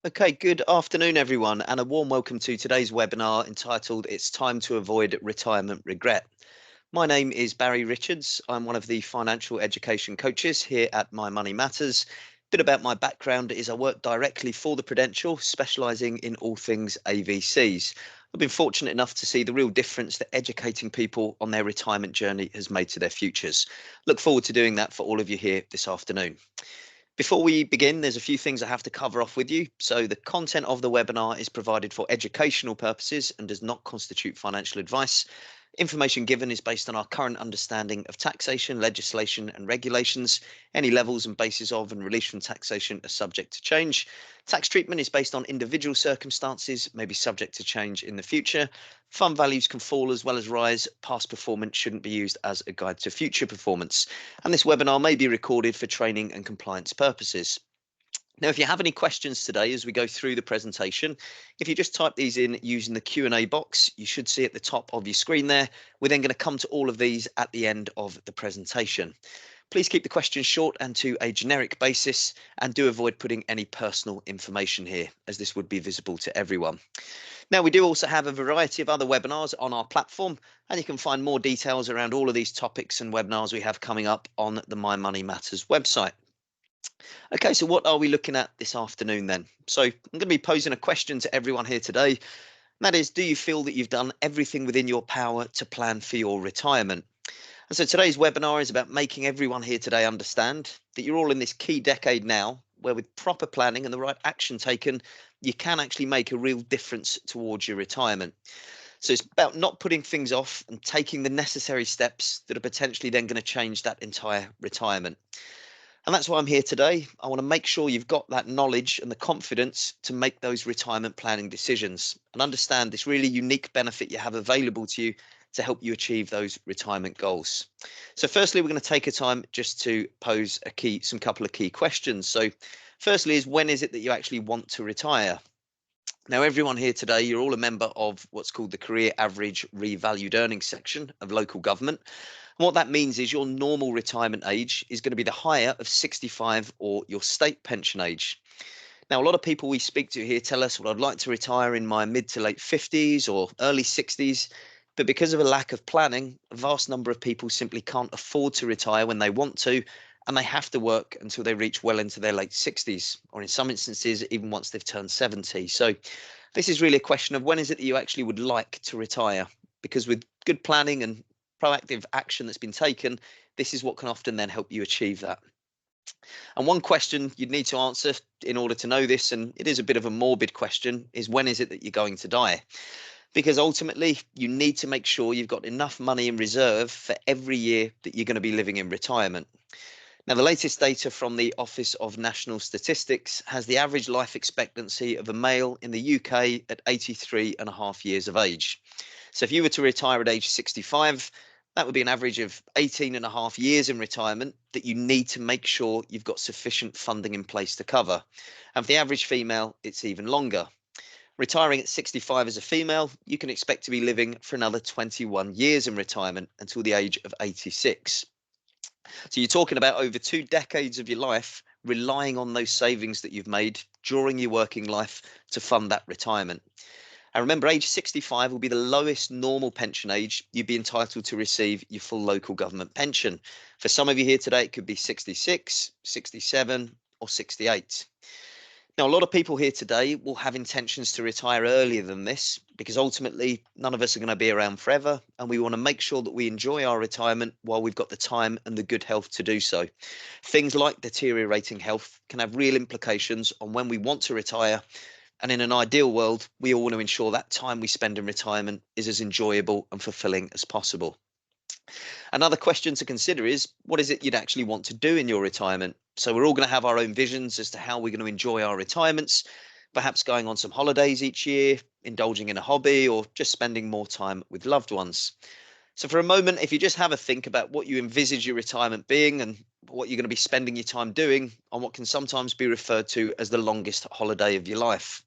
Okay, good afternoon, everyone, and a warm welcome to today's webinar entitled It's Time to Avoid Retirement Regret. My name is Barry Richards. I'm one of the financial education coaches here at My Money Matters. Bit about my background is I work directly for the Prudential, specialising in all things AVCs. I've been fortunate enough to see the real difference that educating people on their retirement journey has made to their futures. Look forward to doing that for all of you here this afternoon. Before we begin, there's a few things I have to cover off with you. So the content of the webinar is provided for educational purposes and does not constitute financial advice. Information given is based on our current understanding of taxation, legislation and regulations. Any levels and bases of and release from taxation are subject to change. Tax treatment is based on individual circumstances, may be subject to change in the future. Fund values can fall as well as rise. Past performance shouldn't be used as a guide to future performance. And this webinar may be recorded for training and compliance purposes. Now, if you have any questions today as we go through the presentation, if you just type these in using the Q&A box, you should see at the top of your screen there. We're then going to come to all of these at the end of the presentation. Please keep the questions short and to a generic basis, and do avoid putting any personal information here, as this would be visible to everyone. Now, we do also have a variety of other webinars on our platform, and you can find more details around all of these topics and webinars we have coming up on the My Money Matters website. Okay, so what are we looking at this afternoon then? So I'm going to be posing a question to everyone here today. And that is, do you feel that you've done everything within your power to plan for your retirement? And so today's webinar is about making everyone here today understand that you're all in this key decade now, where with proper planning and the right action taken, you can actually make a real difference towards your retirement. So it's about not putting things off and taking the necessary steps that are potentially then going to change that entire retirement. And that's why I'm here today. I want to make sure you've got that knowledge and the confidence to make those retirement planning decisions and understand this really unique benefit you have available to you to help you achieve those retirement goals. So firstly, we're going to take a time just to pose some couple of key questions. So firstly is, when is it that you actually want to retire? Now, everyone here today, you're all a member of what's called the Career Average Revalued Earnings section of local government. And what that means is your normal retirement age is going to be the higher of 65 or your state pension age. Now, a lot of people we speak to here tell us, well, I'd like to retire in my mid to late 50s or early 60s. But because of a lack of planning, a vast number of people simply can't afford to retire when they want to, and they have to work until they reach well into their late 60s, or in some instances, even once they've turned 70. So this is really a question of, when is it that you actually would like to retire? Because with good planning and proactive action that's been taken, this is what can often then help you achieve that. And one question you'd need to answer in order to know this, and it is a bit of a morbid question, is, when is it that you're going to die? Because ultimately, you need to make sure you've got enough money in reserve for every year that you're going to be living in retirement. Now, the latest data from the Office of National Statistics has the average life expectancy of a male in the UK at 83 and a half years of age. So if you were to retire at age 65, that would be an average of 18 and a half years in retirement that you need to make sure you've got sufficient funding in place to cover. And for the average female, it's even longer. Retiring at 65 as a female, you can expect to be living for another 21 years in retirement until the age of 86. So you're talking about over 2 decades of your life relying on those savings that you've made during your working life to fund that retirement. And remember, age 65 will be the lowest normal pension age you'd be entitled to receive your full local government pension. For some of you here today, it could be 66, 67, or 68. Now, a lot of people here today will have intentions to retire earlier than this, because ultimately none of us are going to be around forever, and we want to make sure that we enjoy our retirement while we've got the time and the good health to do so. Things like deteriorating health can have real implications on when we want to retire, and in an ideal world, we all want to ensure that time we spend in retirement is as enjoyable and fulfilling as possible. Another question to consider is, what is it you'd actually want to do in your retirement? So we're all going to have our own visions as to how we're going to enjoy our retirements, perhaps going on some holidays each year, indulging in a hobby, or just spending more time with loved ones. So for a moment, if you just have a think about what you envisage your retirement being and what you're going to be spending your time doing on what can sometimes be referred to as the longest holiday of your life.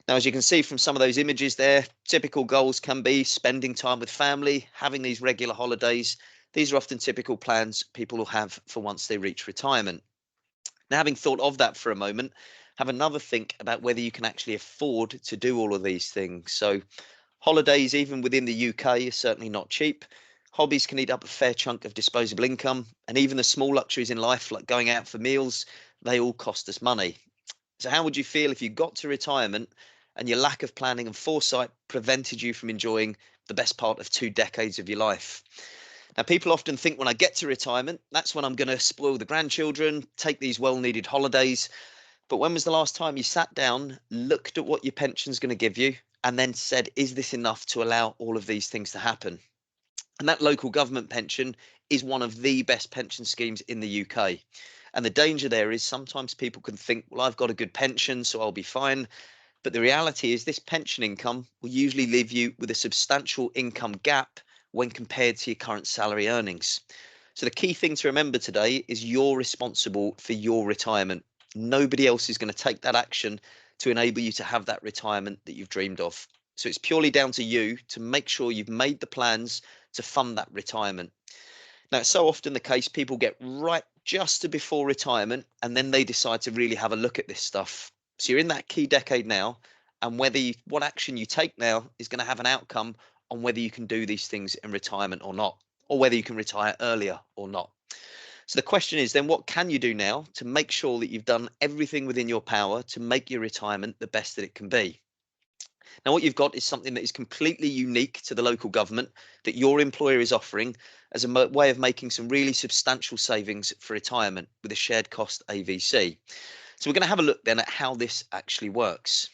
Now, as you can see from some of those images there, typical goals can be spending time with family, having these regular holidays. These are often typical plans people will have for once they reach retirement. Now, having thought of that for a moment, have another think about whether you can actually afford to do all of these things. So holidays, even within the UK, are certainly not cheap. Hobbies can eat up a fair chunk of disposable income, and even the small luxuries in life, like going out for meals, they all cost us money. So, how would you feel if you got to retirement and your lack of planning and foresight prevented you from enjoying the best part of 2 decades of your life? Now, people often think when I get to retirement, that's when I'm going to spoil the grandchildren, take these well needed holidays. But when was the last time you sat down, looked at what your pension's going to give you, and then said, is this enough to allow all of these things to happen? And that local government pension is one of the best pension schemes in the UK. And the danger there is sometimes people can think, well, I've got a good pension, so I'll be fine. But the reality is, this pension income will usually leave you with a substantial income gap when compared to your current salary earnings. So, the key thing to remember today is you're responsible for your retirement. Nobody else is going to take that action to enable you to have that retirement that you've dreamed of. So, it's purely down to you to make sure you've made the plans to fund that retirement. Now, it's so often the case people get right just to before retirement and then they decide to really have a look at this stuff. So you're in that key decade now, and what action you take now is going to have an outcome on whether you can do these things in retirement or not, or whether you can retire earlier or not. So the question is then, what can you do now to make sure that you've done everything within your power to make your retirement the best that it can be? Now, what you've got is something that is completely unique to the local government that your employer is offering as a way of making some really substantial savings for retirement with a shared cost AVC. So, we're going to have a look then at how this actually works.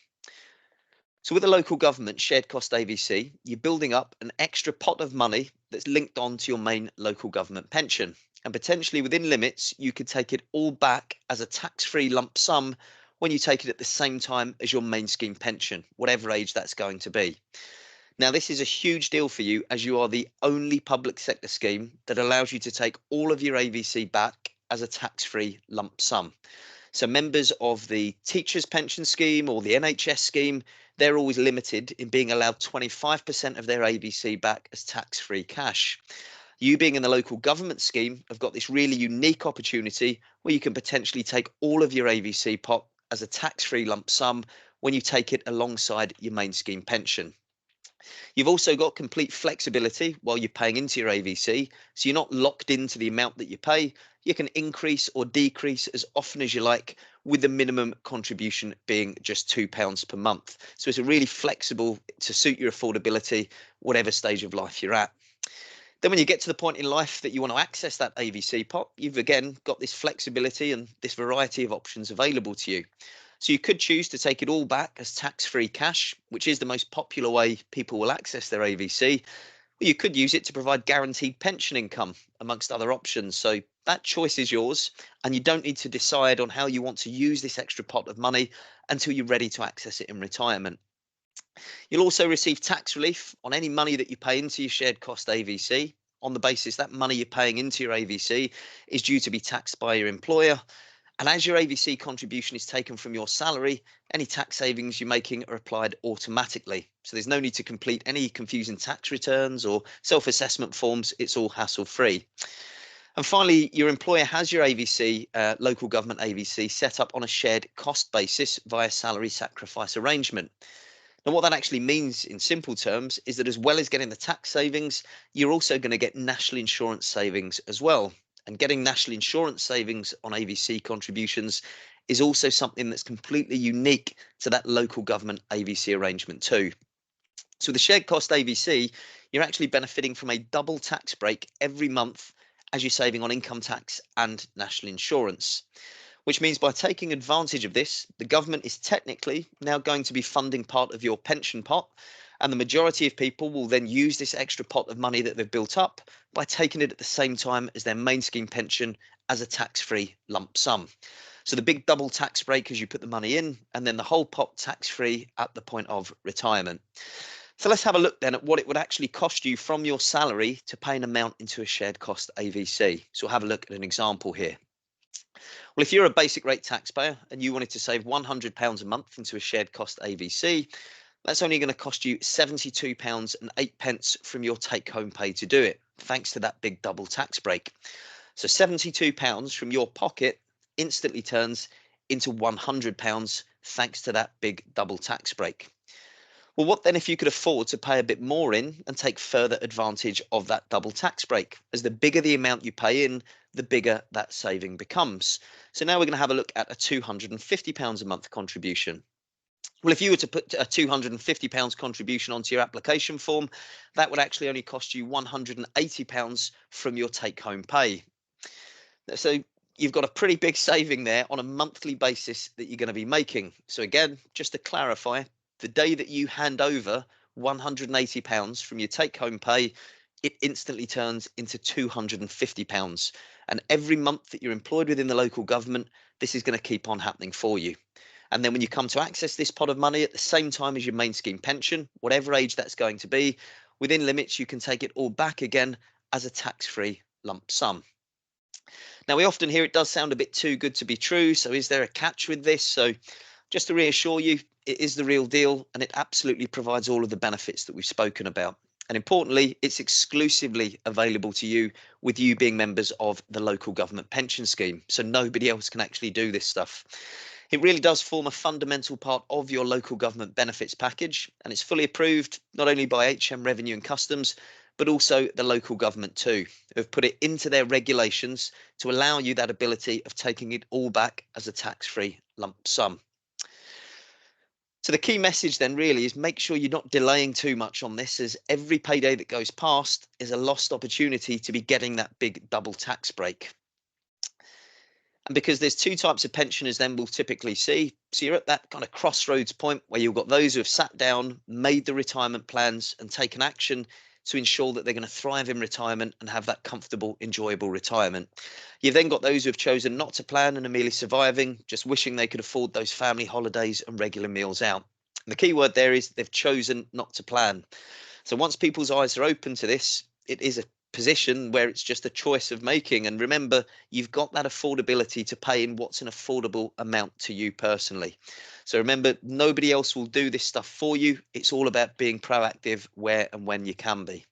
So, with a local government shared cost AVC, you're building up an extra pot of money that's linked on to your main local government pension. And potentially within limits, you could take it all back as a tax free lump sum when you take it at the same time as your main scheme pension, whatever age that's going to be. Now, this is a huge deal for you as you are the only public sector scheme that allows you to take all of your AVC back as a tax free lump sum. So members of the teachers pension scheme or the NHS scheme, they're always limited in being allowed 25% of their AVC back as tax-free cash. You being in the local government scheme have got this really unique opportunity where you can potentially take all of your AVC pot as a tax-free lump sum when you take it alongside your main scheme pension. You've also got complete flexibility while you're paying into your AVC, so you're not locked into the amount that you pay. You can increase or decrease as often as you like, with the minimum contribution being just £2 per month. So it's a really flexible to suit your affordability, whatever stage of life you're at. Then when you get to the point in life that you want to access that AVC pot, you've again got this flexibility and this variety of options available to you. So you could choose to take it all back as tax-free cash, which is the most popular way people will access their AVC. Or you could use it to provide guaranteed pension income, amongst other options. So that choice is yours, and you don't need to decide on how you want to use this extra pot of money until you're ready to access it in retirement. You'll also receive tax relief on any money that you pay into your shared cost AVC, on the basis that money you're paying into your AVC is due to be taxed by your employer. And as your AVC contribution is taken from your salary, any tax savings you're making are applied automatically. So there's no need to complete any confusing tax returns or self-assessment forms. It's all hassle-free. And finally, your employer has your AVC, local government AVC, set up on a shared cost basis via salary sacrifice arrangement. Now, what that actually means in simple terms is that as well as getting the tax savings, you're also going to get national insurance savings as well. And getting national insurance savings on AVC contributions is also something that's completely unique to that local government AVC arrangement too. So with the shared cost AVC, you're actually benefiting from a double tax break every month as you're saving on income tax and national insurance, which means by taking advantage of this, the government is technically now going to be funding part of your pension pot. And the majority of people will then use this extra pot of money that they've built up by taking it at the same time as their main scheme pension as a tax-free lump sum. So the big double tax break as you put the money in, and then the whole pot tax-free at the point of retirement. So let's have a look then at what it would actually cost you from your salary to pay an amount into a shared cost AVC. So we'll have a look at an example here. Well, if you're a basic rate taxpayer and you wanted to save £100 a month into a shared cost AVC, that's only going to cost you £72.08 from your take home pay to do it, thanks to that big double tax break. So £72 from your pocket instantly turns into £100 thanks to that big double tax break. Well, what then if you could afford to pay a bit more in and take further advantage of that double tax break? As the bigger the amount you pay in, the bigger that saving becomes. So now we're going to have a look at a £250 a month contribution. Well, if you were to put a £250 contribution onto your application form, that would actually only cost you £180 from your take-home pay. So you've got a pretty big saving there on a monthly basis that you're going to be making. So again, just to clarify, the day that you hand over £180 from your take-home pay, it instantly turns into £250. And every month that you're employed within the local government, this is going to keep on happening for you. And then when you come to access this pot of money at the same time as your main scheme pension, whatever age that's going to be, within limits, you can take it all back again as a tax-free lump sum. Now, we often hear it does sound a bit too good to be true. So is there a catch with this? So just to reassure you, it is the real deal, and it absolutely provides all of the benefits that we've spoken about. And importantly, it's exclusively available to you with you being members of the local government pension scheme. So nobody else can actually do this stuff. It really does form a fundamental part of your local government benefits package, and it's fully approved not only by HM Revenue and Customs, but also the local government too, who have put it into their regulations to allow you that ability of taking it all back as a tax-free lump sum. So the key message then really is make sure you're not delaying too much on this, as every payday that goes past is a lost opportunity to be getting that big double tax break. And because there's two types of pensioners then we'll typically see. So you're at that kind of crossroads point where you've got those who have sat down, made the retirement plans and taken action to ensure that they're going to thrive in retirement and have that comfortable, enjoyable retirement. You've then got those who have chosen not to plan and are merely surviving, just wishing they could afford those family holidays and regular meals out. And the key word there is they've chosen not to plan. So once people's eyes are open to this, it is a position where it's just a choice of making. And remember, you've got that affordability to pay in what's an affordable amount to you personally. So remember, nobody else will do this stuff for you. It's all about being proactive where and when you can be.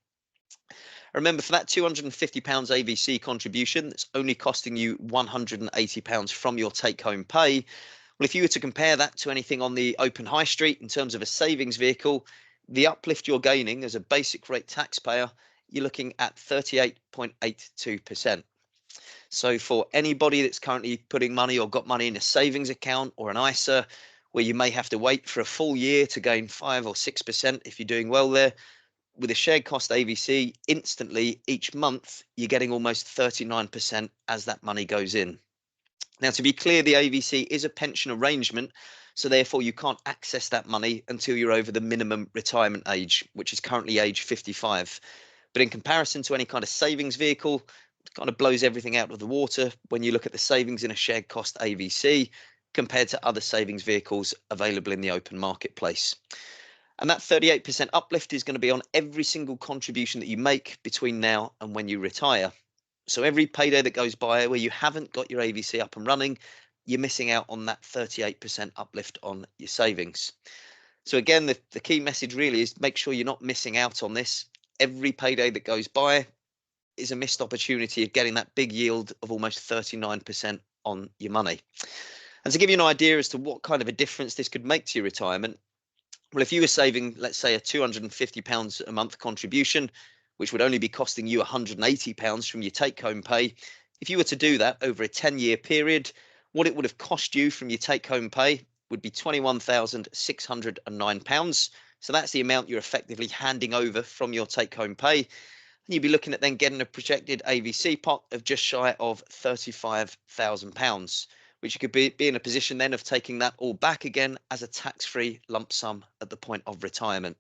Remember, for that £250 AVC contribution, that's only costing you £180 from your take-home pay. Well, if you were to compare that to anything on the open high street in terms of a savings vehicle, the uplift you're gaining as a basic rate taxpayer, you're looking at 38.82%. So for anybody that's currently putting money or got money in a savings account or an ISA, where you may have to wait for a full year to gain 5 or 6% if you're doing well there, with a shared cost AVC, instantly each month, you're getting almost 39% as that money goes in. Now, to be clear, the AVC is a pension arrangement, so therefore you can't access that money until you're over the minimum retirement age, which is currently age 55. But in comparison to any kind of savings vehicle, it kind of blows everything out of the water when you look at the savings in a shared cost AVC compared to other savings vehicles available in the open marketplace. And that 38% uplift is going to be on every single contribution that you make between now and when you retire. So every payday that goes by where you haven't got your AVC up and running, you're missing out on that 38% uplift on your savings. So again, the key message really is make sure you're not missing out on this. Every payday that goes by is a missed opportunity of getting that big yield of almost 39% on your money. And to give you an idea as to what kind of a difference this could make to your retirement, well, if you were saving, let's say, a £250 a month contribution, which would only be costing you £180 from your take-home pay, if you were to do that over a 10-year period, what it would have cost you from your take-home pay would be £21,609. So that's the amount you're effectively handing over from your take-home pay. And you'd be looking at then getting a projected AVC pot of just shy of £35,000, which you could be in a position then of taking that all back again as a tax-free lump sum at the point of retirement.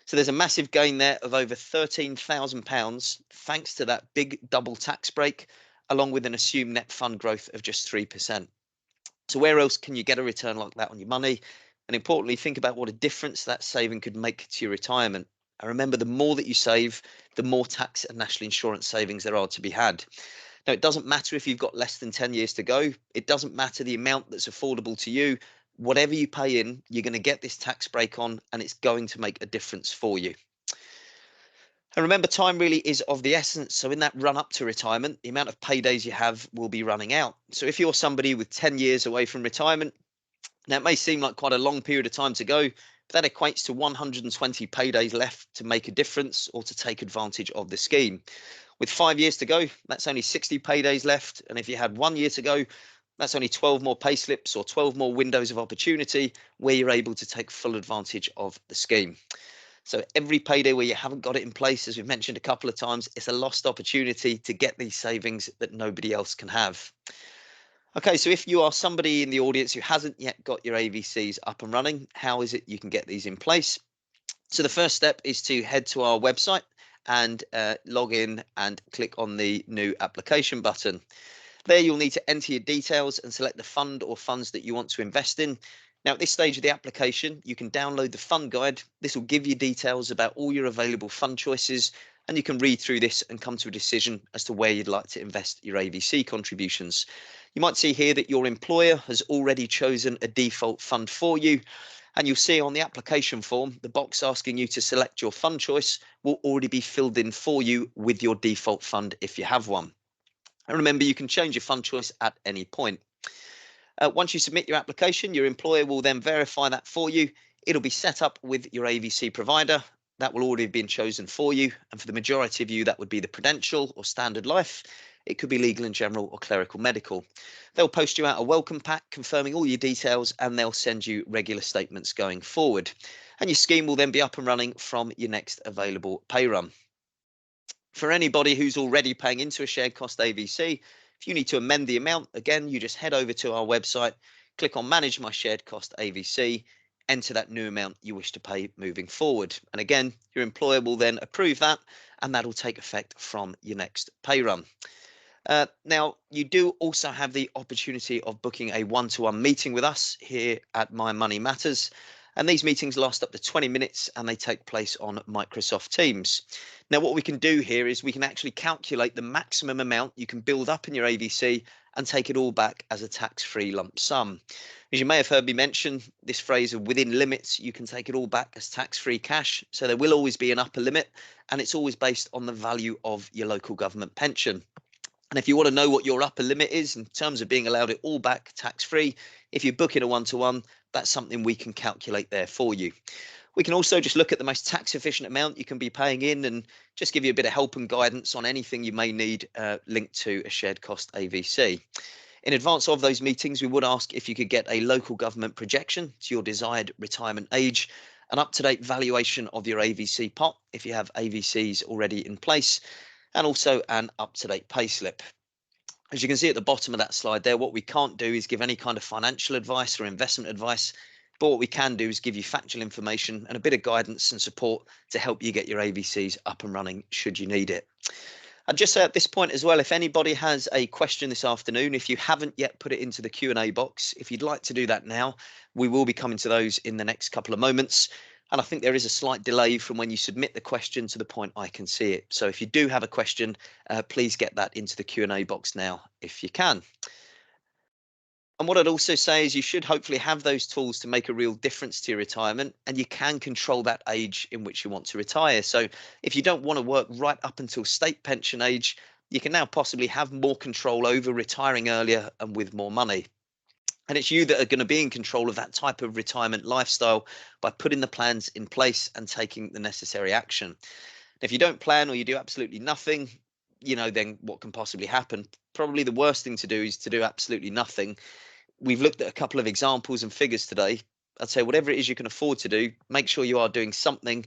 So there's a massive gain there of over £13,000 thanks to that big double tax break, along with an assumed net fund growth of just 3%. So where else can you get a return like that on your money? And importantly, think about what a difference that saving could make to your retirement. And remember, the more that you save, the more tax and national insurance savings there are to be had. Now, it doesn't matter if you've got less than 10 years to go. It doesn't matter the amount that's affordable to you. Whatever you pay in, you're going to get this tax break on, and it's going to make a difference for you. And remember, time really is of the essence. So in that run up to retirement, the amount of paydays you have will be running out. So if you're somebody with 10 years away from retirement, now it may seem like quite a long period of time to go, but that equates to 120 paydays left to make a difference or to take advantage of the scheme. With 5 years to go, that's only 60 paydays left. And if you had 1 year to go, that's only 12 more payslips or 12 more windows of opportunity where you're able to take full advantage of the scheme. So every payday where you haven't got it in place, as we've mentioned a couple of times, it's a lost opportunity to get these savings that nobody else can have. Okay, so if you are somebody in the audience who hasn't yet got your AVCs up and running, how is it you can get these in place? So the first step is to head to our website and log in and click on the new application button. There you'll need to enter your details and select the fund or funds that you want to invest in. Now at this stage of the application, you can download the fund guide. This will give you details about all your available fund choices, and you can read through this and come to a decision as to where you'd like to invest your AVC contributions. You might see here that your employer has already chosen a default fund for you. And you'll see on the application form, the box asking you to select your fund choice will already be filled in for you with your default fund if you have one. And remember, you can change your fund choice at any point. Once you submit your application, your employer will then verify that for you. It'll be set up with your AVC provider. That will already have been chosen for you. And for the majority of you, that would be the Prudential or Standard Life. It could be Legal and General or Clerical Medical. They'll post you out a welcome pack confirming all your details, and they'll send you regular statements going forward. And your scheme will then be up and running from your next available pay run. For anybody who's already paying into a shared cost AVC, if you need to amend the amount, again, you just head over to our website, click on Manage My Shared Cost AVC, enter that new amount you wish to pay moving forward. And again, your employer will then approve that, and that'll take effect from your next pay run. Now, you do also have the opportunity of booking a one-to-one meeting with us here at My Money Matters. And these meetings last up to 20 minutes and they take place on Microsoft Teams. Now, what we can do here is we can actually calculate the maximum amount you can build up in your AVC and take it all back as a tax-free lump sum. As you may have heard me mention, this phrase of within limits, you can take it all back as tax-free cash. So there will always be an upper limit, and it's always based on the value of your local government pension. And if you want to know what your upper limit is in terms of being allowed it all back tax-free, if you book in a one-to-one, that's something we can calculate there for you. We can also just look at the most tax efficient amount you can be paying in and just give you a bit of help and guidance on anything you may need linked to a shared cost AVC. In advance of those meetings, we would ask if you could get a local government projection to your desired retirement age, an up-to-date valuation of your AVC pot if you have AVCs already in place, and also an up-to-date payslip. As you can see at the bottom of that slide there, what we can't do is give any kind of financial advice or investment advice, but what we can do is give you factual information and a bit of guidance and support to help you get your AVCs up and running should you need it. I'd just say at this point as well, if anybody has a question this afternoon, if you haven't yet put it into the Q&A box, if you'd like to do that now, we will be coming to those in the next couple of moments. And I think there is a slight delay from when you submit the question to the point I can see it. So if you do have a question, please get that into the Q&A box now if you can. And what I'd also say is you should hopefully have those tools to make a real difference to your retirement, and you can control that age in which you want to retire. So if you don't want to work right up until state pension age, you can now possibly have more control over retiring earlier and with more money. And it's you that are going to be in control of that type of retirement lifestyle by putting the plans in place and taking the necessary action. If you don't plan or you do absolutely nothing, then what can possibly happen? Probably the worst thing to do is to do absolutely nothing. We've looked at a couple of examples and figures today. I'd say whatever it is you can afford to do, make sure you are doing something,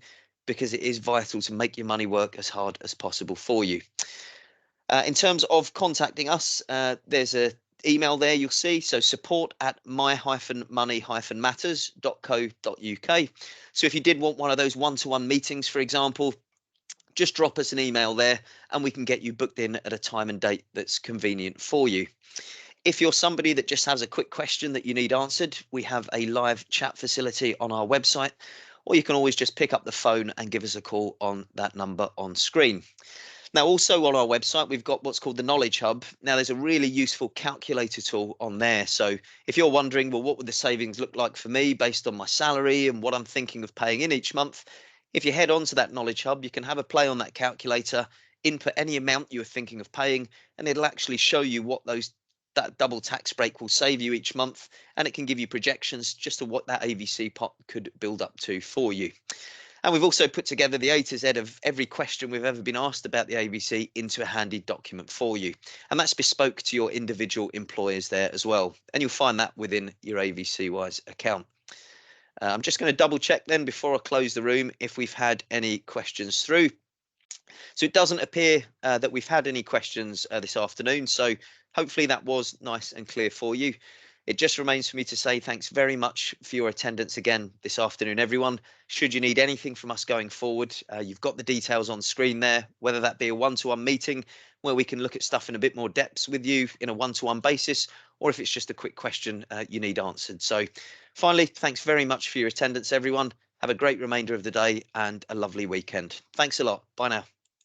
because it is vital to make your money work as hard as possible for you. In terms of contacting us, there's a email there you'll see, so support@my-money-matters.co.uk. So if you did want one of those one-to-one meetings, for example, just drop us an email there and we can get you booked in at a time and date that's convenient for you. If you're somebody that just has a quick question that you need answered, we have a live chat facility on our website, or you can always just pick up the phone and give us a call on that number on screen. Now, also on our website, we've got what's called the Knowledge Hub. Now, there's a really useful calculator tool on there. So if you're wondering, well, what would the savings look like for me based on my salary and what I'm thinking of paying in each month? If you head on to that Knowledge Hub, you can have a play on that calculator, input any amount you are thinking of paying, and it'll actually show you what that double tax break will save you each month, and it can give you projections just to what that AVC pot could build up to for you. And we've also put together the A to Z of every question we've ever been asked about the AVC into a handy document for you. And that's bespoke to your individual employers there as well. And you'll find that within your AVC Wise account. I'm just going to double check then before I close the room if we've had any questions through. So it doesn't appear that we've had any questions this afternoon. So hopefully that was nice and clear for you. It just remains for me to say thanks very much for your attendance again this afternoon, everyone. Should you need anything from us going forward, you've got the details on screen there, whether that be a one-to-one meeting where we can look at stuff in a bit more depth with you in a one-to-one basis, or if it's just a quick question you need answered. So finally, thanks very much for your attendance, everyone. Have a great remainder of the day and a lovely weekend. Thanks a lot. Bye now.